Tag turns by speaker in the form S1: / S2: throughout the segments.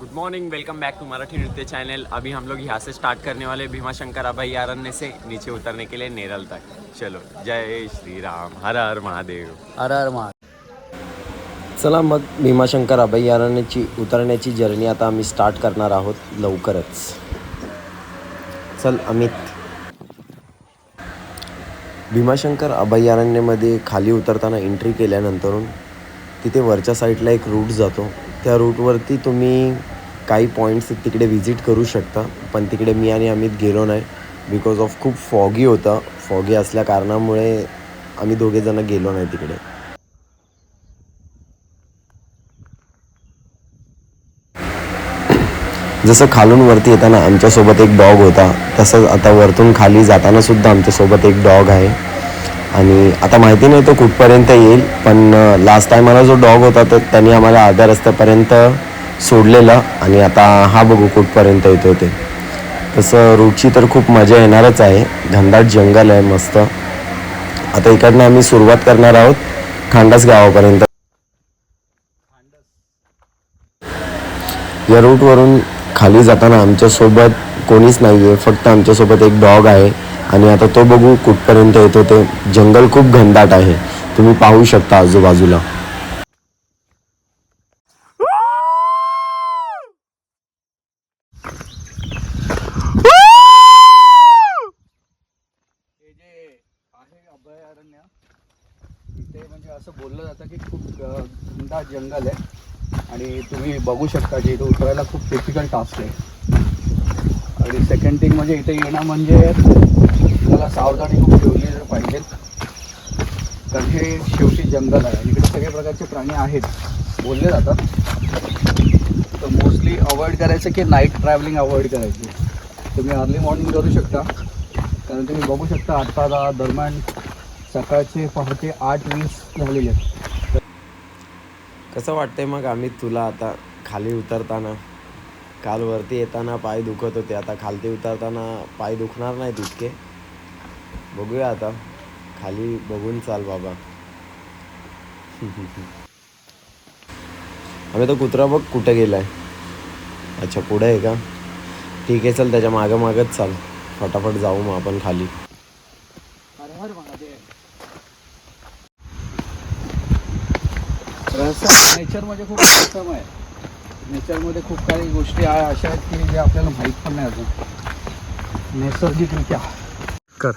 S1: Good morning, welcome back to Marathi Nritya channel. अभी हम लोग यहाँ से स्टार्ट करने वाले भीमा शंकर अभयारण्य से नीचे उतरने के लिए नेरल तक। चलो, जय श्री राम, हर हर महादेव।
S2: हर हर महादेव।
S3: चला मग भीमाशंकर अभयारण्याची उतरण्याची जर्नी आता आम्ही स्टार्ट करणार आहोत लवकरच. चल अमित. भीमाशंकर अभयारण्यामध्ये खाली उतरताना एंट्री केल्यानंतर तिथे वरच्या साईडला एक रूट जातो. त्या रूटवरती तुम्ही काही पॉईंट्स तिकडे व्हिजिट करू शकता, पण तिकडे मी आणि अमित गेलो नाही बिकॉज ऑफ खूप फॉगी होता. फॉगी असल्या कारणामुळे आम्ही दोघेजणं गेलो नाही तिकडे. जसं खालून वरती येताना आमच्यासोबत एक डॉग होता, तसंच आता वरतून खाली जाताना सुद्धा आमच्यासोबत एक डॉग आहे. आणि आता माहिती नाही तो कुठपर्यंत येईल, पण लास्ट टायमाला जो डॉग होता तर त्यांनी आम्हाला अर्ध्या रस्त्यापर्यंत सोडलेलं आणि आता हा बघू कुठपर्यंत येतो ते. तसं रूटची तर खूप मजा येणारच आहे. घनदाट जंगल आहे मस्त. आता इकडनं आम्ही सुरुवात करणार आहोत खांडस गावापर्यंत. या रूटवरून खाली जाताना आमच्यासोबत कोणीच नाही आहे, फक्त आमच्यासोबत एक डॉग आहे. आणि आता तो बघू कुठपर्यंत येतो ते. जंगल खूप घनदाट आहे, तुम्ही पाहू शकता आजूबाजूला.
S2: हे जे आहे अभयारण्य, इथे म्हणजे असं बोललं जातं की खूप घनदाट जंगल आहे आणि तुम्ही बघू शकता की इथे उतरायला खूप डिफिकल्ट टास्क आहे. आणि सेकंड थिंग म्हणजे इथे येणं म्हणजे तुम्हाला सावधानी खूप ठेवली जर पाहिजे, कारण हे शेवटी जंगल आहे आणि इकडे सगळे प्रकारचे प्राणी आहेत बोलले जातात. तर मोस्टली अवॉइड करायचं की नाईट ट्रॅव्हलिंग अवॉइड करायची. तुम्ही अर्ली मॉर्निंग करू शकता, कारण तुम्ही बघू शकता आता दरम्यान सकाळचे पहाटे 8:20 झालेले आहेत.
S3: कसं वाटतंय मग आम्ही तुला आता खाली उतरताना? काल वरती येताना पाय दुखत होते, आता खालती उतरताना पाय दुखणार नाही तितके. बघूया आता, खाली बघून चाल बाबा. आम्ही तो कुत्रा बघ कुठे गेलाय. अच्छा पुढे आहे का? ठीक आहे, चल त्याच्या मागं मागच चाल. फटाफट जाऊ मग आपण खाली.
S2: हर हर महादेव. रहस्य नेचरमध्ये खूप रहस्यमय आहे. नेचरमध्ये खूप काही गोष्टी आहे अशा आहेत की जे आपल्याला माहीत पण नाही अजून नैसर्गिकरित्या. कर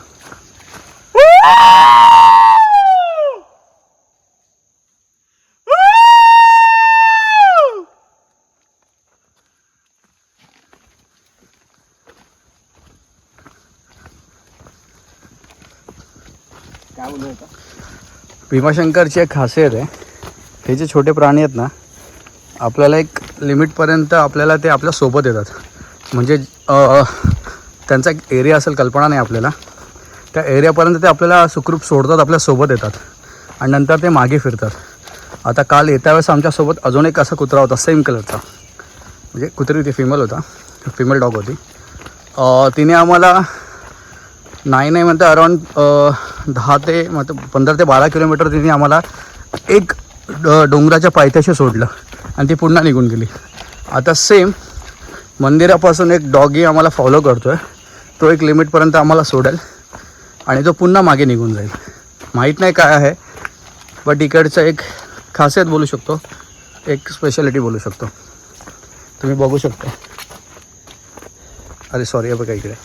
S2: काय बोलू आता. भीमाशंकरची एक खासियत आहे, हे जे छोटे प्राणी आहेत ना, आपल्याला एक लिमिटपर्यंत आपल्याला ते आपल्या सोबत येतात. म्हणजे त्यांचा एक एरिया असेल, कल्पना नाही आपल्याला, त्या एरियापर्यंत ते आपल्याला सुखरूप सोडतात, आपल्यासोबत येतात आणि नंतर ते मागे फिरतात. आता काल येत्या वेळेस आमच्यासोबत अजून एक असा कुत्रा होता सेम कलरचा, म्हणजे कुत्री ती फिमेल होता, फिमेल डॉग होती. तिने आम्हाला नाही म्हणता अराऊंड 15 ते 12 किलोमीटर तिने आम्हाला एक डोंगराच्या पायथ्याशी सोडलं आणि ती पुन्हा निघून गेली. आता सेम मंदिरापासून एक डॉगी आम्हाला फॉलो करतो आहे, तो एक लिमिटपर्यंत आम्हाला सोडेल आणि तो पुन्हा मागे निघून जाईल. माहीत नाही काय आहे, बट इकडचं एक खासियत बोलू शकतो, एक स्पेशालिटी बोलू शकतो. तुम्ही बघू शकता. अरे सॉरी, आहे बघा इकडे.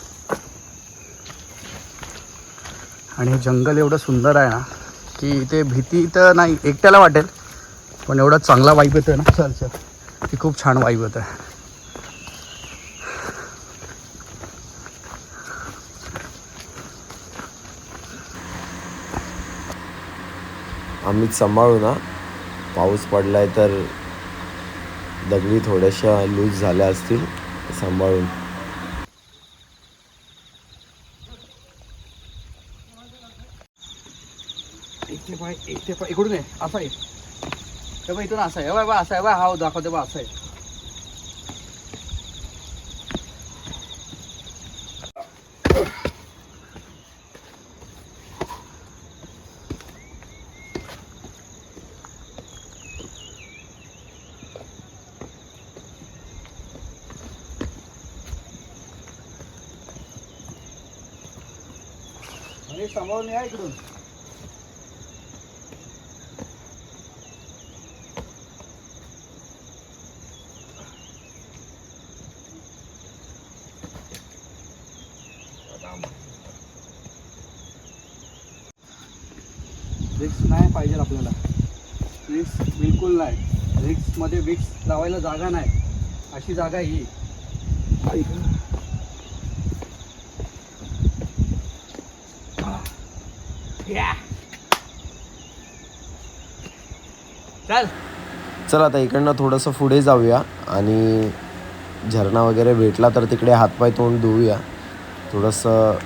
S2: आणि हे जंगल एवढं सुंदर आहे ना की इथे भीती तर नाही, एकट्याला वाटेल, पण एवढा चांगला वाईब येतो आहे ना, चल की खूप छान वाईब येतं आहे.
S3: आम्ही सांभाळू ना, पाऊस पडलाय तर दगडी थोड्याशा लूज झाल्या असतील, सांभाळून.
S2: इथे पाय इकडून आहे, असा आहे. हे बघ इथून असा आहे, बा असा आहे, बा हा दाखवते बा असा आहे. आणि सांभाळून या इकडून. रिक्स नाही पाहिजे आपल्याला. रिक्स बिलकुल नाही. रिक्समध्ये विक्स लावायला जागा नाही. अशी जागा ही. चल
S3: चल आता इकडनं थोडंसं पुढे जाऊया आणि झरणा वगैरे भेटला तर तिकडे हातपाय तोंड धुवूया, थोडंसं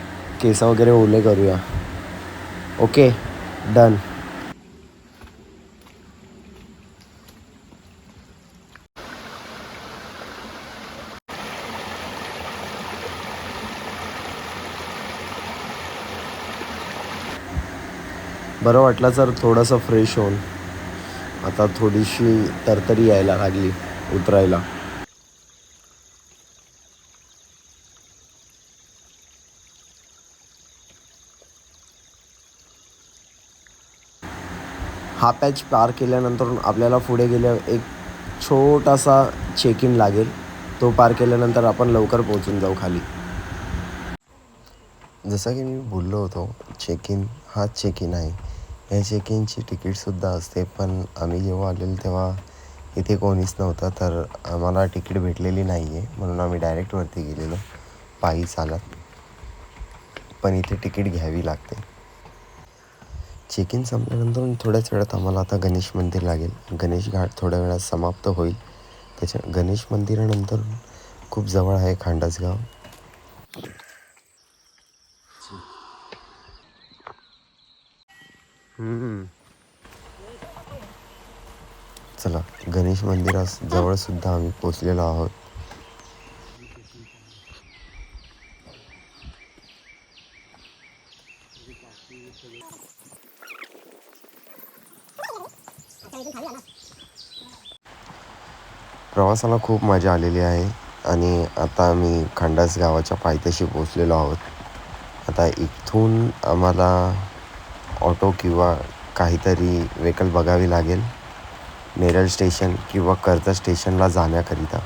S3: केस वगैरे ओले करूया. Okay done. बरं वाटलं सर थोडंसं फ्रेश होऊन. आता थोडीशी तरतरी यायला लागली उतरायला. हा पॅच पार केल्यानंतर आपल्याला पुढे गेल्यावर एक छोटासा चेक इन लागेल. तो पार केल्यानंतर आपण लवकर पोहोचून जाऊ खाली. जसं की मी बोललो होतो, चेक इन हा चेक इन आहे. या चेक इनची तिकीटसुद्धा असते, पण आम्ही जेव्हा आलेलो तेव्हा इथे कोणीच नव्हतं, तर आम्हाला तिकीट भेटलेली नाही आहे. म्हणून आम्ही डायरेक्ट वरती गेलेलो पायी चालत. पण इथे तिकीट घ्यावी लागते. चेक इन संपल्यानंतर थोड्याच वेळात आम्हाला आता गणेश मंदिर लागेल. गणेश घाट थोड्या वेळात समाप्त होईल. त्याच्या गणेश मंदिरानंतर खूप जवळ आहे खांडसगाव. चला गणेश मंदिराजवळ सुद्धा आम्ही पोचलेलो आहोत. प्रवासाला खूप मजा आलेली आहे आणि आता आम्ही खांडास गावाच्या पायथ्याशी पोचलेलो आहोत. आता इथून आम्हाला ऑटो किंवा काहीतरी व्हेकल बघावी लागेल नेरळ स्टेशन किंवा कर्जत स्टेशनला जाण्याकरिता.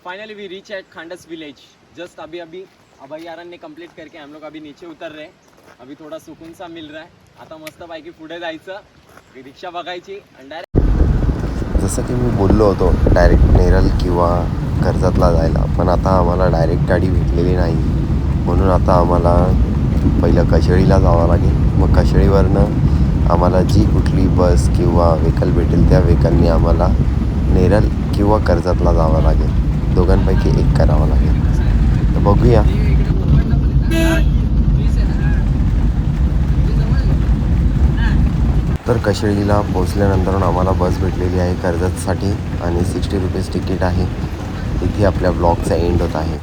S1: Finally we reach at Khandas village. Just अभी अभयारण्य कंप्लीट करके हम लोग अभी नीचे उतर रहे हैं. अभी थोड़ा सुकून सा मिल रहा है. आता मस्त पैकी पुढे जायचं, रिक्षा बघायची आणि डायरेक्ट.
S3: जसं की मी बोललो होतो डायरेक्ट नेरळ किंवा कर्जतला जायला, पण आता आम्हाला डायरेक्ट गाडी भेटलेली नाही. म्हणून आता आम्हाला पहिलं कशेळीला जावं लागेल. मग कशेळीवरनं आम्हाला जी कुठली बस किंवा व्हेकल भेटेल त्या व्हेकलनी आम्हाला नेरळ किंवा कर्जतला जावं लागेल. दोघांपैकी एक करावं लागेल. तर बघूया. तर कशेळीला पोचल्यानंतर आम्हाला बस भेटलेली आहे कर्जतसाठी आणि 60 रुपीज तिकीट आहे. इथे आपल्या ब्लॉगचा एंड होत आहे.